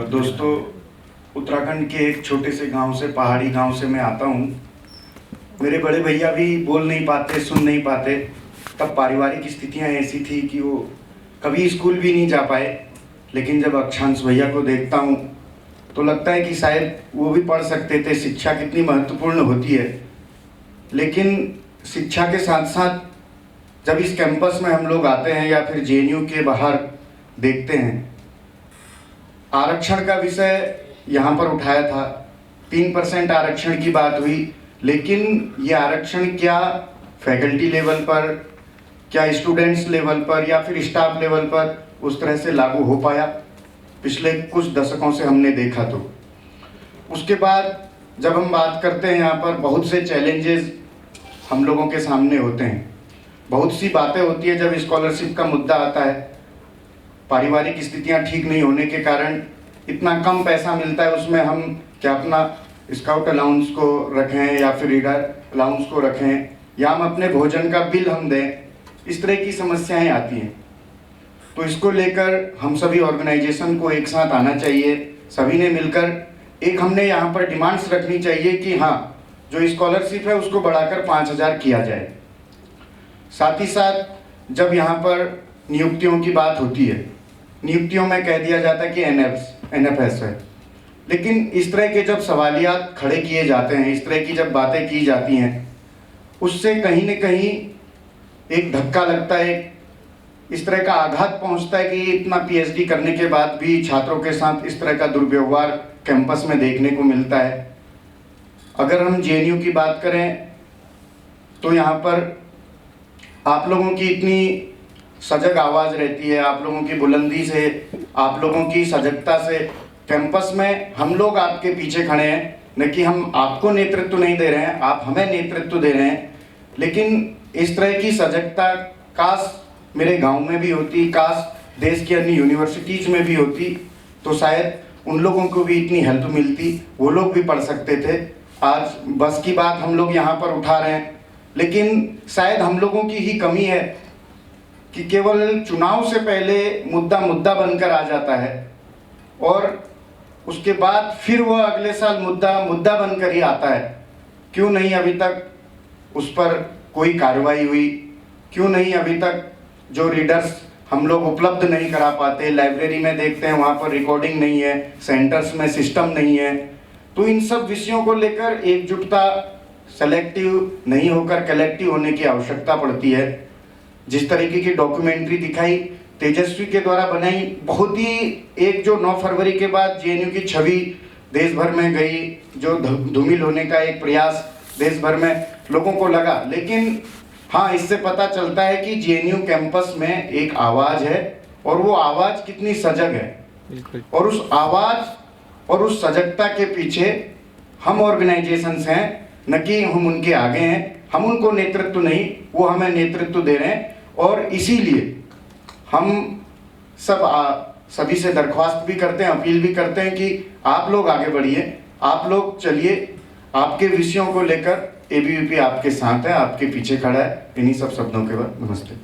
दोस्तों, उत्तराखंड के एक छोटे से गांव से, पहाड़ी गांव से मैं आता हूं। मेरे बड़े भैया भी बोल नहीं पाते, सुन नहीं पाते। तब पारिवारिक स्थितियां ऐसी थी कि वो कभी स्कूल भी नहीं जा पाए। लेकिन जब अक्षांश भैया को देखता हूं तो लगता है कि शायद वो भी पढ़ सकते थे। शिक्षा कितनी महत्वपूर्ण होती है। लेकिन शिक्षा के साथ साथ जब इस कैंपस में हम लोग आते हैं या फिर जेएनयू के बाहर देखते हैं, आरक्षण का विषय यहाँ पर उठाया था। 3% आरक्षण की बात हुई, लेकिन ये आरक्षण क्या फैकल्टी लेवल पर, क्या स्टूडेंट्स लेवल पर या फिर स्टाफ लेवल पर उस तरह से लागू हो पाया? पिछले कुछ दशकों से हमने देखा। तो उसके बाद जब हम बात करते हैं, यहाँ पर बहुत से चैलेंजेस हम लोगों के सामने होते हैं। बहुत सी बातें होती है जब स्कॉलरशिप का मुद्दा आता है। पारिवारिक स्थितियां ठीक नहीं होने के कारण इतना कम पैसा मिलता है, उसमें हम क्या अपना स्काउट अलाउंस को रखें या फिर रीडर अलाउंस को रखें, या हम अपने भोजन का बिल हम दें। इस तरह की समस्याएं आती हैं। तो इसको लेकर हम सभी ऑर्गेनाइजेशन को एक साथ आना चाहिए। सभी ने मिलकर एक हमने यहाँ पर डिमांड्स रखनी चाहिए कि हाँ, जो स्कॉलरशिप है उसको बढ़ाकर 5,000 किया जाए। साथ ही साथ जब यहाँ पर नियुक्तियों की बात होती है, नियुक्तियों में कह दिया जाता है कि NFS है। लेकिन इस तरह के जब सवालियात खड़े किए जाते हैं, इस तरह की जब बातें की जाती हैं, उससे कहीं न कहीं एक धक्का लगता है, इस तरह का आघात पहुंचता है कि इतना PhD करने के बाद भी छात्रों के साथ इस तरह का दुर्व्यवहार कैंपस में देखने को मिलता है। अगर हम जेएनयू की बात करें तो यहाँ पर आप लोगों की इतनी सजग आवाज़ रहती है, आप लोगों की बुलंदी से, आप लोगों की सजगता से कैंपस में हम लोग आपके पीछे खड़े हैं। न कि हम आपको नेतृत्व नहीं दे रहे हैं, आप हमें नेतृत्व दे रहे हैं। लेकिन इस तरह की सजगता काश मेरे गांव में भी होती, काश देश की अन्य यूनिवर्सिटीज़ में भी होती, तो शायद उन लोगों को भी इतनी हेल्प मिलती, वो लोग भी पढ़ सकते थे। आज बस की बात हम लोग यहाँ पर उठा रहे हैं, लेकिन शायद हम लोगों की ही कमी है कि केवल चुनाव से पहले मुद्दा बनकर आ जाता है और उसके बाद फिर वह अगले साल मुद्दा बनकर ही आता है। क्यों नहीं अभी तक उस पर कोई कार्रवाई हुई? क्यों नहीं अभी तक जो रीडर्स हम लोग उपलब्ध नहीं करा पाते? लाइब्रेरी में देखते हैं वहाँ पर रिकॉर्डिंग नहीं है, सेंटर्स में सिस्टम नहीं है। तो इन सब विषयों को लेकर एकजुटता, सेलेक्टिव नहीं होकर कलेक्टिव होने की आवश्यकता पड़ती है। जिस तरीके की डॉक्यूमेंट्री दिखाई तेजस्वी के द्वारा बनाई, बहुत ही एक जो 9 फरवरी के बाद जेएनयू की छवि देश भर में गई, जो धूमिल होने का एक प्रयास देश भर में लोगों को लगा। लेकिन हाँ, इससे पता चलता है कि जेएनयू कैंपस में एक आवाज़ है और वो आवाज़ कितनी सजग है। और उस आवाज़ और उस सजगता के पीछे हम ऑर्गेनाइजेशंस हैं, न कि हम उनके आगे हैं। हम उनको नेतृत्व नहीं, वो हमें नेतृत्व दे रहे हैं। और इसीलिए हम सभी से दरख्वास्त भी करते हैं, अपील भी करते हैं कि आप लोग आगे बढ़िए, आप लोग चलिए। आपके विषयों को लेकर ABVP आपके साथ है, आपके पीछे खड़ा है। इन्हीं सब शब्दों के बाद नमस्ते।